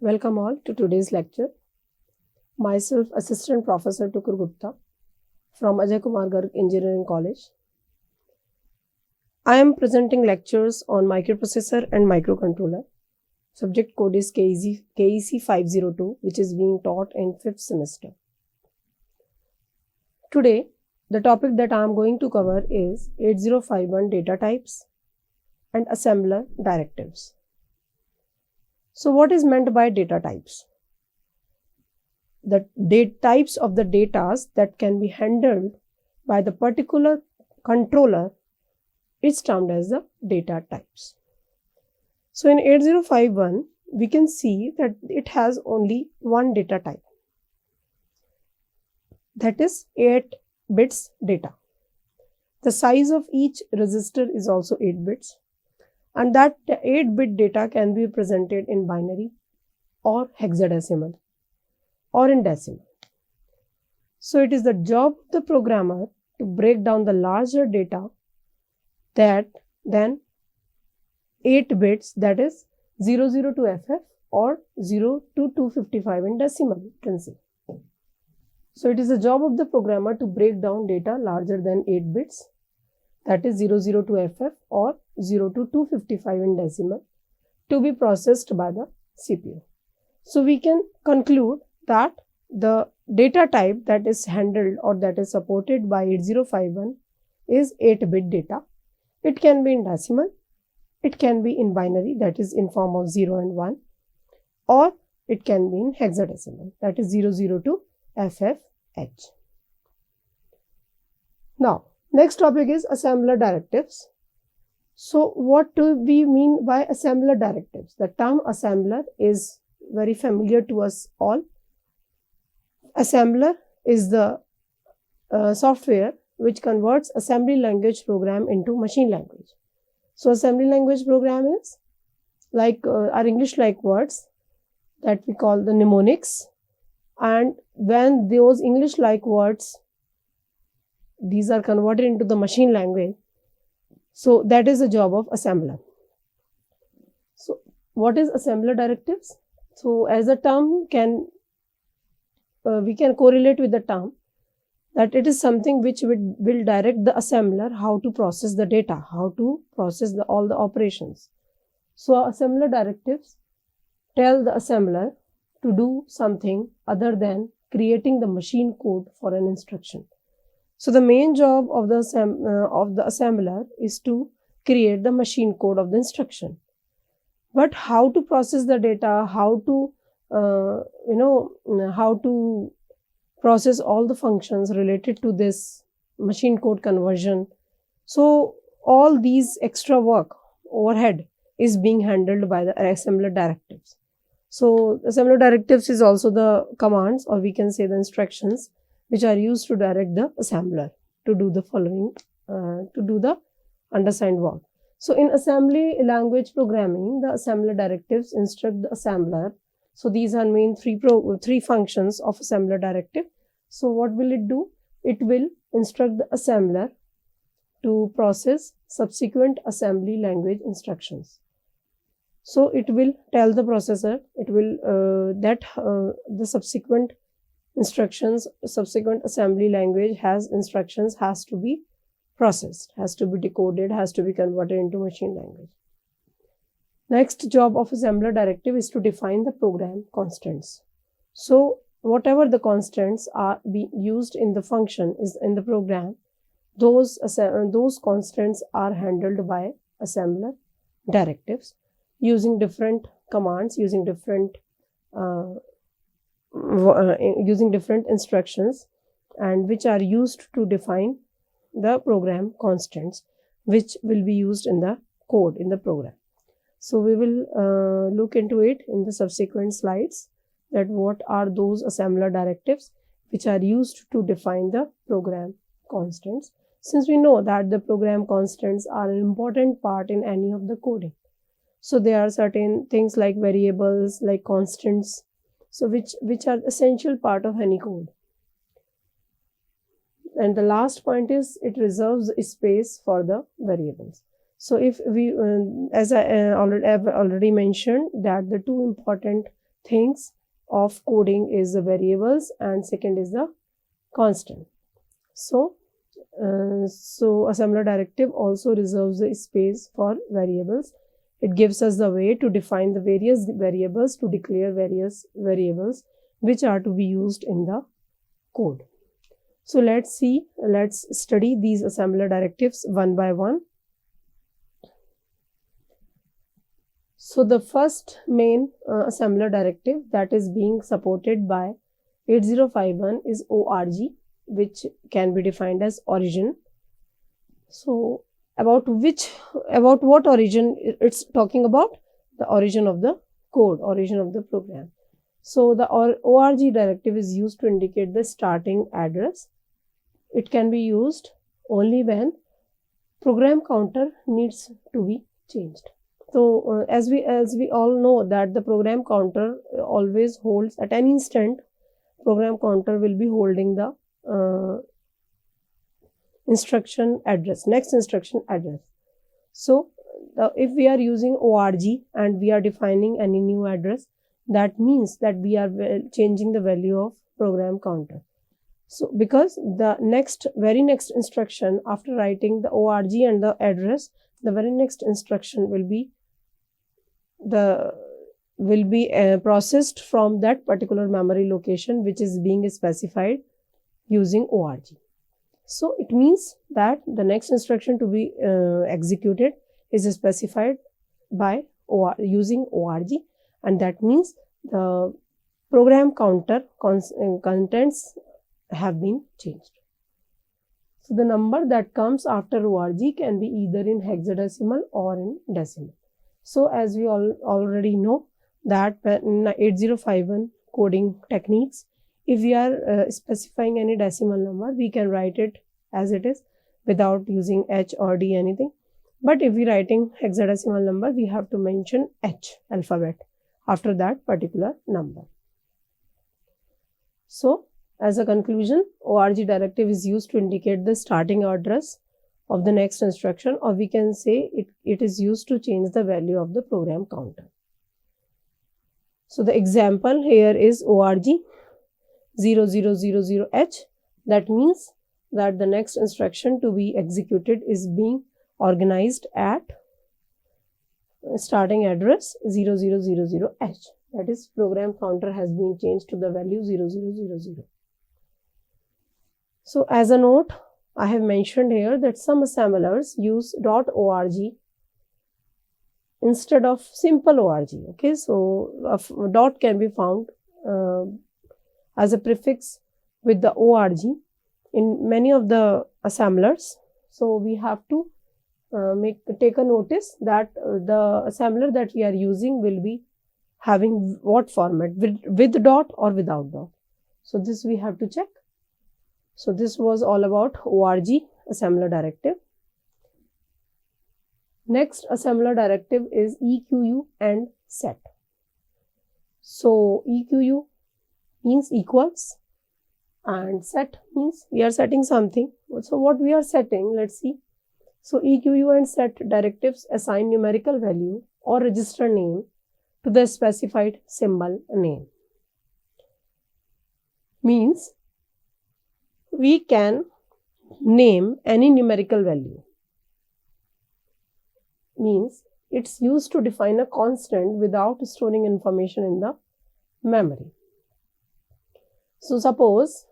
Welcome all to today's lecture. Myself, Assistant Professor Tukur from Ajay Kumar Garg Engineering College. I am presenting lectures on microprocessor and microcontroller. Subject code is KEC 502, which is being taught in 5th semester. Today, the topic that I am going to cover is 8051 data types and assembler directives. So what is meant by data types? The types of the data that can be handled by the particular controller is termed as the data types. So in 8051, we can see that it has only one data type, that is 8 bits data. The size of each register is also 8 bits. And that 8-bit data can be presented in binary or hexadecimal or in decimal. So it is the job of the programmer to break down the larger data than 8 bits, that is 00 to FF or 0 to 255 in decimal, you can see. So it is the job of the programmer to break down data larger than 8 bits, that is 00 to FF or 0 to 255 in decimal, to be processed by the CPU. So we can conclude that the data type that is handled or that is supported by 8051 is 8-bit data. It can be in decimal, it can be in binary, that is in form of 0 and 1, or it can be in hexadecimal, that is 00 to FFH. Now, next topic is assembler directives. So what do we mean by assembler directives? The term assembler is very familiar to us all. Assembler is the software which converts assembly language program into machine language. So assembly language program is like our English-like words that we call the mnemonics, and when those English-like words, these are converted into the machine language, so that is the job of assembler. So what is assembler directives? So as a term we can correlate with the term that it is something which will direct the assembler how to process the data, how to process all the operations. So assembler directives tell the assembler to do something other than creating the machine code for an instruction. So the main job of the assembler is to create the machine code of the instruction. But how to process the data, how to process all the functions related to this machine code conversion. So all these extra work overhead is being handled by the assembler directives. So assembler directives is also the commands, or we can say the instructions, which are used to direct the assembler to do the following, to do the undersigned work. So in assembly language programming, the assembler directives instruct the assembler. So these are main three functions of assembler directive. So what will it do? It will instruct the assembler to process subsequent assembly language instructions. So it will tell the processor, it will the subsequent instructions, subsequent assembly language instructions has to be processed, has to be decoded, has to be converted into machine language. Next job of assembler directive is to define the program constants. So whatever the constants are being used in the function is in the program, those constants are handled by assembler directives using different commands, using different instructions, and which are used to define the program constants, which will be used in the code in the program. So we will look into it in the subsequent slides, that what are those assembler directives which are used to define the program constants, since we know that the program constants are an important part in any of the coding. So there are certain things like variables, like constants, so which are essential part of any code. And the last point is it reserves space for the variables. So if we, as I already mentioned, that the two important things of coding is the variables and second is the constant. So assembler directive also reserves the space for variables. It gives us the way to define the various variables, to declare various variables which are to be used in the code. So let's study these assembler directives one by one. So the first main assembler directive that is being supported by 8051 is ORG, which can be defined as origin. So about what origin it's talking about? The origin of the code, origin of the program. So the ORG directive is used to indicate the starting address. It can be used only when program counter needs to be changed. So as we all know that the program counter always holds at any instant, program counter will be holding the instruction address, next instruction address. So if we are using ORG and we are defining any new address, that means that we are changing the value of program counter. So because the very next instruction after writing the ORG and the address, the very next instruction will be processed from that particular memory location which is being specified using ORG. So it means that the next instruction to be executed is specified by using ORG, and that means the program counter contents have been changed. So the number that comes after ORG can be either in hexadecimal or in decimal. So as we already know that in 8051 coding techniques, if we are specifying any decimal number, we can write it as it is without using H or D anything. But if we are writing hexadecimal number, we have to mention H alphabet after that particular number. So as a conclusion, ORG directive is used to indicate the starting address of the next instruction, or we can say it is used to change the value of the program counter. So the example here is ORG 0000H. That means that the next instruction to be executed is being organized at starting address 0000H. That is, program counter has been changed to the value 0000. So as a note, I have mentioned here that some assemblers use .org instead of simple org. Okay, so a dot can be found as a prefix with the org in many of the assemblers. So we have to take a notice that the assembler that we are using will be having what format, with dot or without dot. So this we have to check. So this was all about ORG assembler directive. Next assembler directive is EQU and set. So EQU means equals and set means we are setting something. So what we are setting, let's see. So EQU and set directives assign numerical value or register name to the specified symbol name. Means we can name any numerical value. Means it's used to define a constant without storing information in the memory. So suppose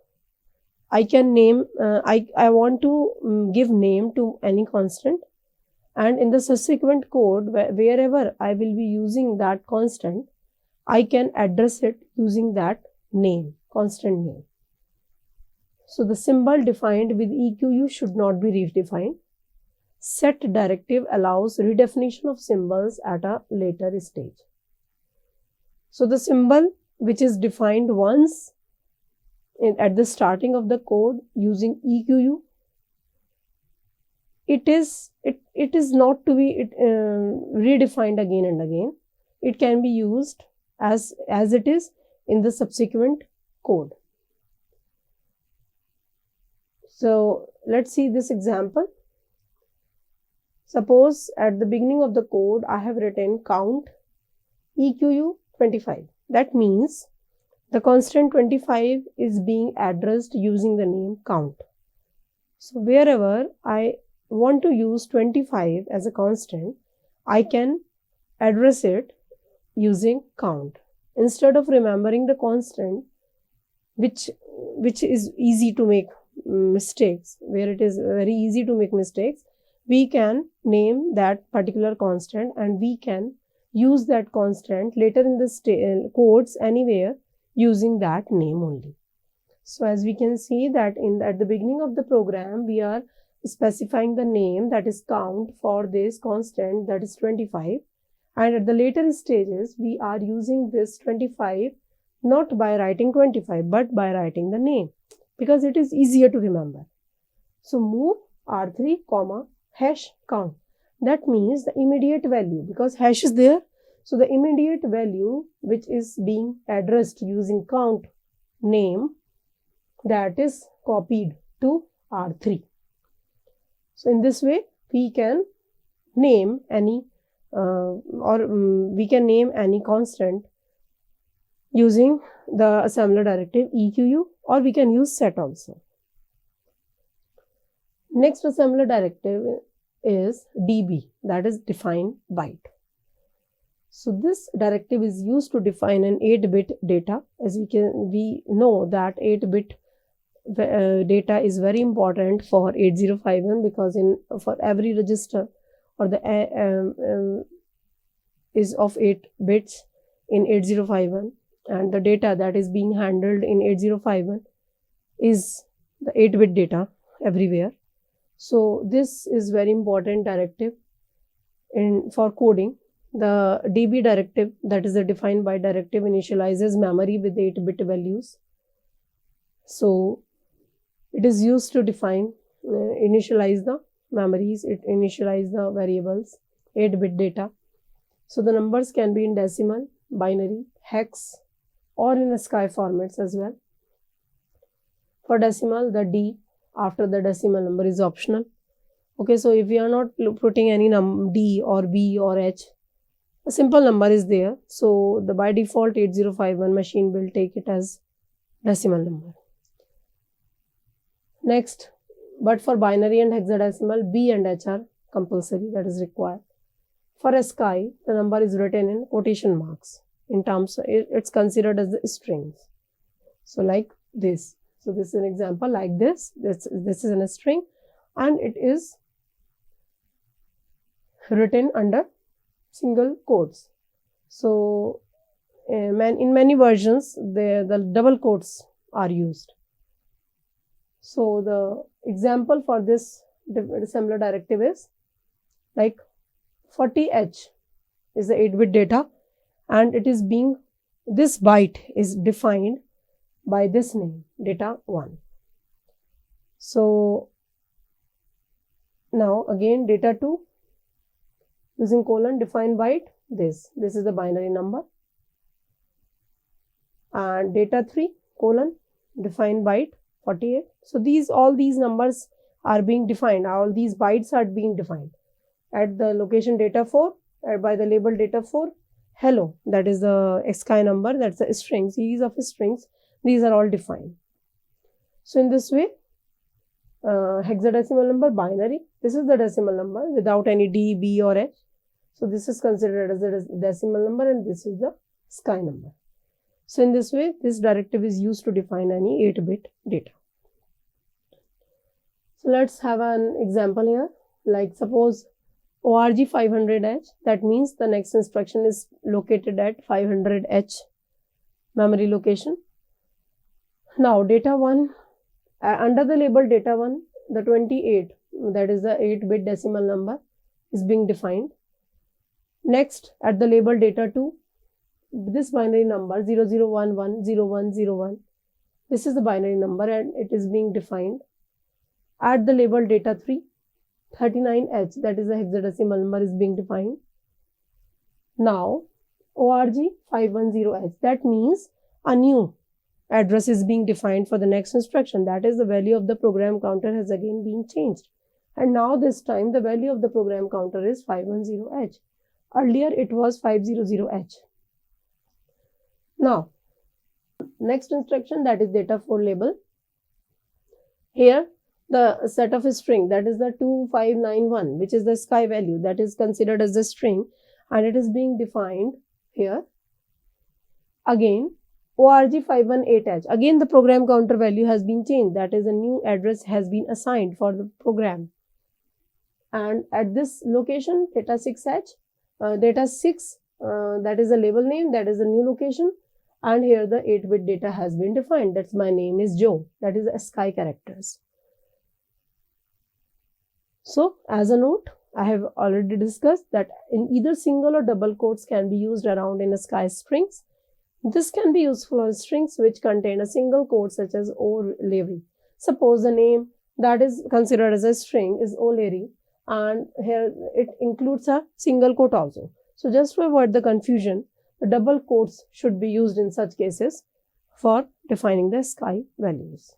I can name, I want to give name to any constant, and in the subsequent code wherever I will be using that constant, I can address it using that name, constant name. So the symbol defined with EQU should not be redefined. Set directive allows redefinition of symbols at a later stage. So the symbol which is defined once at the starting of the code using EQU, it is not to be redefined again and again. It can be used as it is in the subsequent code. So let's see this example. Suppose at the beginning of the code I have written count EQU 25. That means the constant 25 is being addressed using the name count. So wherever I want to use 25 as a constant, I can address it using count. Instead of remembering the constant, which is easy to make mistakes, where it is very easy to make mistakes, we can name that particular constant and we can use that constant later in the codes anywhere using that name only. So as we can see that at the beginning of the program, we are specifying the name, that is count, for this constant, that is 25. And at the later stages, we are using this 25 not by writing 25 but by writing the name, because it is easier to remember. So move R3, hash count. That means the immediate value, because hash is there. So the immediate value which is being addressed using count name, that is copied to R3. So in this way, we can name any we can name any constant using the assembler directive EQU, or we can use set also. Next assembler directive is DB, that is define byte. So this directive is used to define an 8-bit data. As we know that 8-bit data is very important for 8051, because for every register or the is of 8 bits in 8051, and the data that is being handled in 8051 is the 8-bit data everywhere. So this is very important directive for coding. The DB directive, that is the define byte directive, initializes memory with 8-bit values. So it is used to define, initialize the memories, it initialize the variables, 8-bit data. So the numbers can be in decimal, binary, hex, or in ASCII formats as well. For decimal, the D after the decimal number is optional. Okay, so if we are not putting any D or B or H, a simple number is there. So the by default 8051 machine will take it as decimal number. Next, but for binary and hexadecimal, B and H are compulsory, that is required. For ASCII, the number is written in quotation marks. In terms, it's considered as the strings. So like this. So this is an example like this. This is in a string, and it is written under single quotes. So in many versions, the double quotes are used. So the example for this assembler directive is like 40H is the 8-bit data, and it is being, this byte is defined by this name, data 1. So now again data 2 using colon define byte, this is the binary number, and data 3 colon define byte 48. So all these numbers are being defined, all these bytes are being defined at the location data 4, by the label data 4, hello, that is the ASCII number, that's a string, series of strings, these are all defined. So in this way, hexadecimal number, binary, this is the decimal number without any D, B or H. So this is considered as the decimal number, and this is the ASCII number. So in this way, this directive is used to define any 8-bit data. So let's have an example here. Like suppose ORG 500H, that means the next instruction is located at 500H memory location. Now data 1, under the label data 1, the 28, that is the 8-bit decimal number, is being defined. Next, at the label data 2, this binary number 00110101, this is the binary number and it is being defined. At the label data 3, 39H, that is the hexadecimal number, is being defined. Now ORG 510H, that means a new address is being defined for the next instruction, that is the value of the program counter has again been changed, and now this time the value of the program counter is 510H. Earlier it was 500H. Now, next instruction, that is data for label. Here the set of a string, that is the 2591, which is the sky value, that is considered as the string, and it is being defined here. Again, org518h, again the program counter value has been changed, that is a new address has been assigned for the program. And at this location, data 6h, data 6, that is the label name, that is the new location, and here the 8-bit data has been defined, that's my name is Joe, that is the sky characters. So as a note, I have already discussed that in either single or double quotes can be used around in a sky strings. This can be useful on strings which contain a single quote such as O'Leary. Suppose the name that is considered as a string is O'Leary, and here it includes a single quote also. So just to avoid the confusion, the double quotes should be used in such cases for defining the sky values.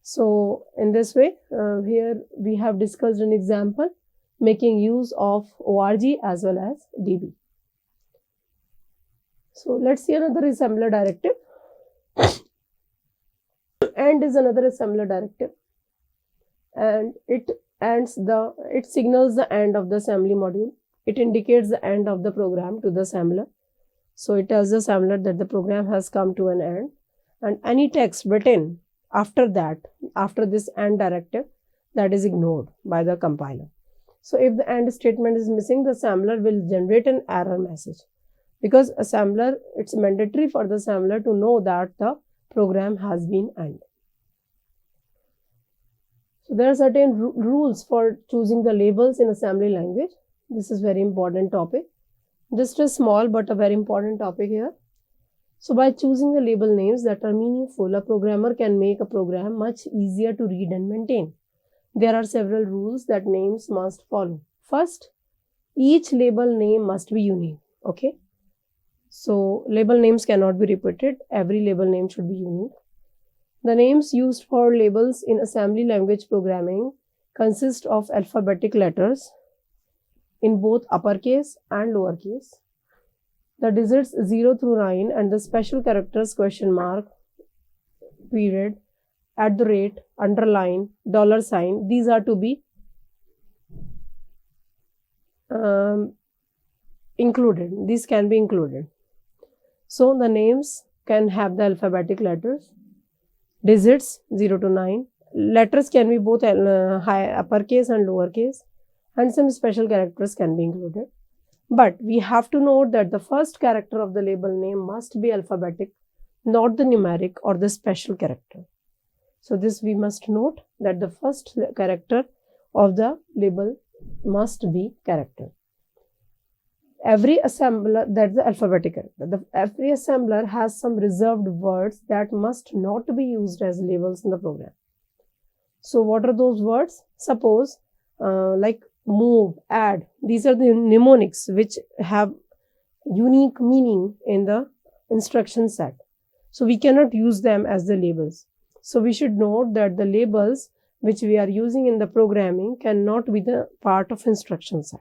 So in this way, here we have discussed an example making use of org as well as db. So let's see another assembler directive. AND is another assembler directive, and it signals the end of the assembly module. It indicates the end of the program to the assembler. So it tells the assembler that the program has come to an end, and any text written after that, after this AND directive, that is ignored by the compiler. So if the AND statement is missing, the assembler will generate an error message, because assembler, it's mandatory for the assembler to know that the program has been AND. So there are certain rules for choosing the labels in assembly language. This is very important topic. Just a small but a very important topic here. So by choosing the label names that are meaningful, a programmer can make a program much easier to read and maintain. There are several rules that names must follow. First, each label name must be unique. Okay. So label names cannot be repeated. Every label name should be unique. The names used for labels in assembly language programming consist of alphabetic letters in both uppercase and lowercase. The digits 0 through 9 and the special characters question mark, period, @ underline, $, these are to be included. These can be included. So the names can have the alphabetic letters, digits 0 to 9. Letters can be both uppercase and lowercase, and some special characters can be included. But we have to note that the first character of the label name must be alphabetic, not the numeric or the special character. So this we must note that the first character of the label must be character. Every assembler, that's the alphabetic character. Every assembler has some reserved words that must not be used as labels in the program. So what are those words? Suppose like move, add, these are the mnemonics which have unique meaning in the instruction set. So we cannot use them as the labels. So we should note that the labels which we are using in the programming cannot be the part of instruction set.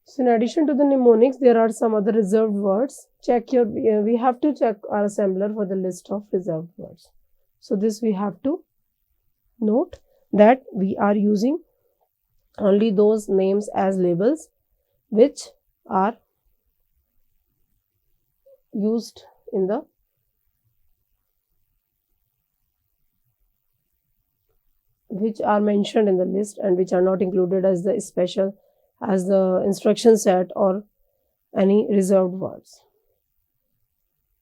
So in addition to the mnemonics, there are some other reserved words. We have to check our assembler for the list of reserved words. So this we have to note that we are using only those names as labels which are used in the which are mentioned in the list and which are not included as the special as the instruction set or any reserved words.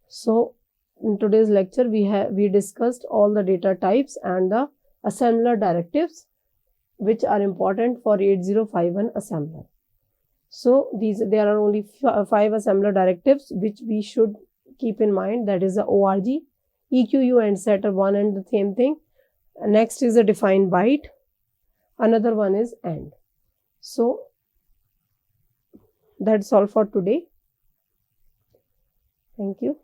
So in today's lecture we discussed all the data types and the assembler directives which are important for 8051 assembler. So there are only 5 assembler directives which we should keep in mind. That is the org, eq, and set are one and the same thing. Next is the define byte. Another one is AND. So that's all for today. Thank you.